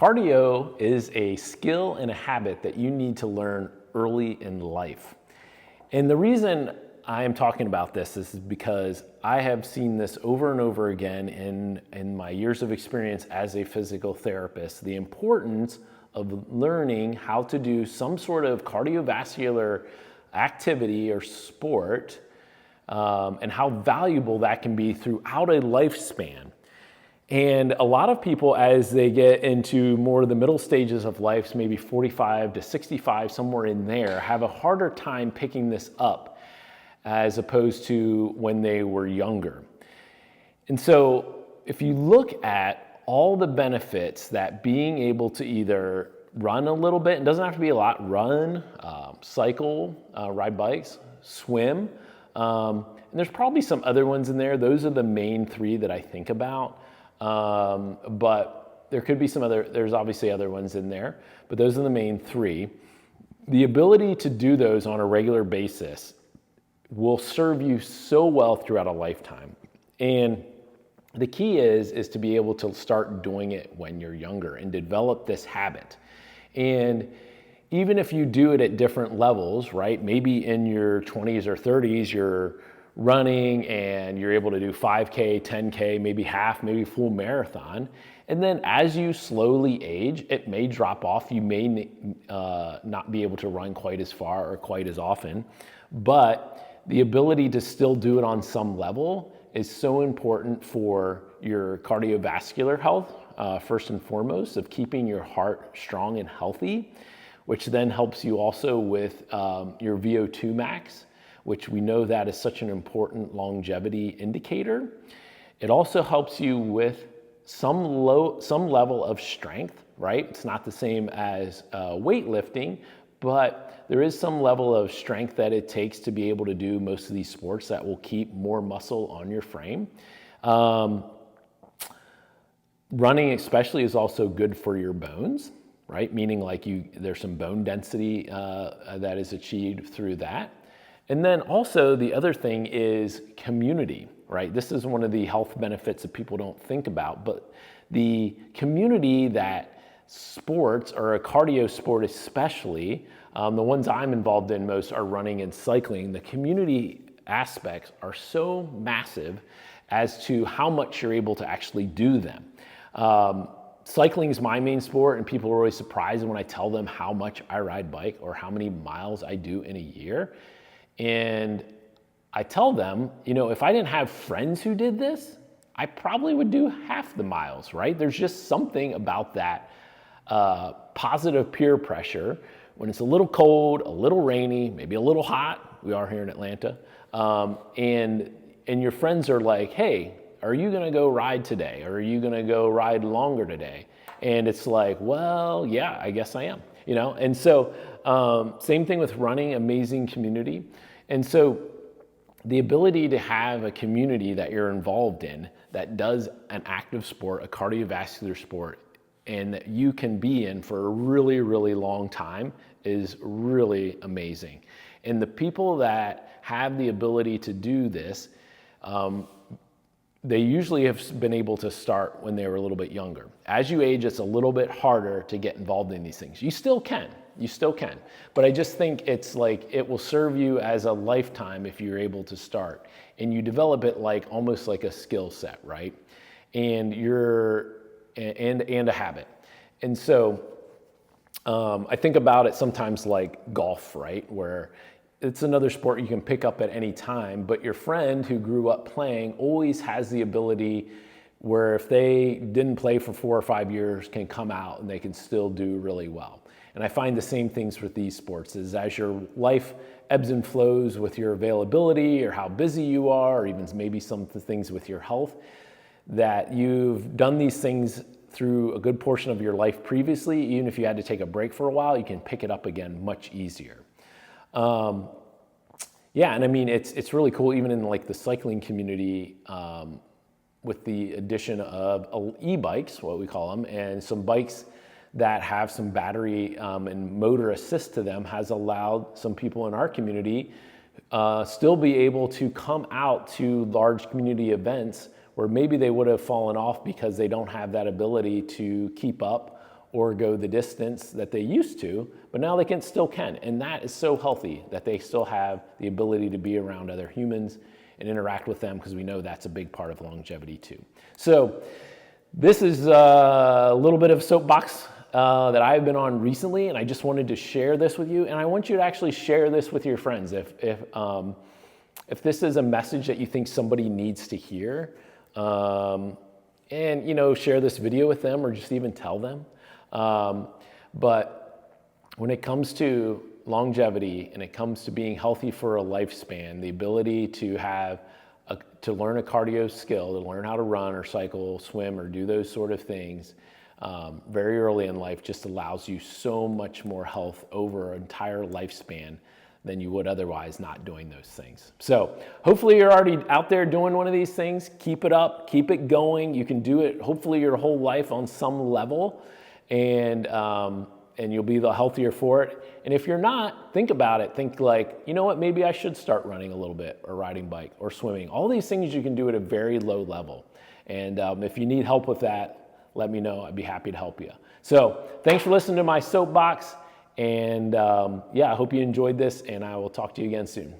Cardio is a skill and a habit that you need to learn early in life. And the reason I am talking about this is because I have seen this over and over again in my years of experience as a physical therapist, the importance of learning how to do some sort of cardiovascular activity or sport, and how valuable that can be throughout a lifespan. And a lot of people, as they get into more of the middle stages of life, maybe 45 to 65, somewhere in there, have a harder time picking this up as opposed to when they were younger. And so if you look at all the benefits that being able to either run a little bit, it doesn't have to be a lot, run, cycle, ride bikes, swim, and there's probably some other ones in there. Those are the main three that I think about. But there could be there's obviously other ones in there, but those are the main three. The ability to do those on a regular basis will serve you so well throughout a lifetime. And the key is to be able to start doing it when you're younger and develop this habit. And even if you do it at different levels, right? Maybe in your 20s or 30s, you're running and you're able to do 5K, 10K, maybe half, maybe full marathon. And then as you slowly age, it may drop off. You may not be able to run quite as far or quite as often, but the ability to still do it on some level is so important for your cardiovascular health, first and foremost, of keeping your heart strong and healthy, which then helps you also with your VO2 max, which we know that is such an important longevity indicator. It also helps you with some level of strength, right? It's not the same as weightlifting, but there is some level of strength that it takes to be able to do most of these sports that will keep more muscle on your frame. Running especially is also good for your bones, right? Meaning like there's some bone density that is achieved through that. And then also the other thing is community, right? This is one of the health benefits that people don't think about, but the community that sports, or a cardio sport especially, the ones I'm involved in most are running and cycling. The community aspects are so massive as to how much you're able to actually do them. Cycling is my main sport, and people are always surprised when I tell them how much I ride bike or how many miles I do in a year. And I tell them, if I didn't have friends who did this, I probably would do half the miles, right? There's just something about that positive peer pressure when it's a little cold, a little rainy, maybe a little hot. We are here in Atlanta. And your friends are like, hey, are you going to go ride today? Or are you going to go ride longer today? And it's like, well, yeah, I guess I am, And so same thing with running, amazing community. And so the ability to have a community that you're involved in that does an active sport, a cardiovascular sport, and that you can be in for a really, really long time is really amazing. And the people that have the ability to do this, they usually have been able to start when they were a little bit younger. As you age, it's a little bit harder to get involved in these things. You still can. But I just think it's like it will serve you as a lifetime if you're able to start. And you develop it almost like a skill set, right? And and a habit. And so I think about it sometimes like golf, right? Where it's another sport you can pick up at any time, but your friend who grew up playing always has the ability where if they didn't play for 4 or 5 years, can come out and they can still do really well. And I find the same things with these sports is as your life ebbs and flows with your availability or how busy you are, or even maybe some of the things with your health, that you've done these things through a good portion of your life previously. Even if you had to take a break for a while, you can pick it up again much easier. Yeah, and I mean, it's really cool, even in the cycling community, with the addition of e-bikes, what we call them, and some bikes that have some battery and motor assist to them has allowed some people in our community still be able to come out to large community events where maybe they would have fallen off because they don't have that ability to keep up or go the distance that they used to, but now they still can. And that is so healthy that they still have the ability to be around other humans and interact with them, because we know that's a big part of longevity too. So this is a little bit of soapbox that I've been on recently, and I just wanted to share this with you. And I want you to actually share this with your friends. If this is a message that you think somebody needs to hear, and share this video with them, or just even tell them. But when it comes to longevity and it comes to being healthy for a lifespan, the ability to to learn a cardio skill, to learn how to run or cycle, swim, or do those sort of things very early in life just allows you so much more health over an entire lifespan than you would otherwise not doing those things. So hopefully you're already out there doing one of these things. Keep it up, keep it going. You can do it hopefully your whole life on some level, and you'll be the healthier for it. And if you're not, think about it. Think like, you know what, maybe I should start running a little bit, or riding bike, or swimming. All these things you can do at a very low level. And if you need help with that, let me know. I'd be happy to help you. So thanks for listening to my soapbox. And I hope you enjoyed this, and I will talk to you again soon.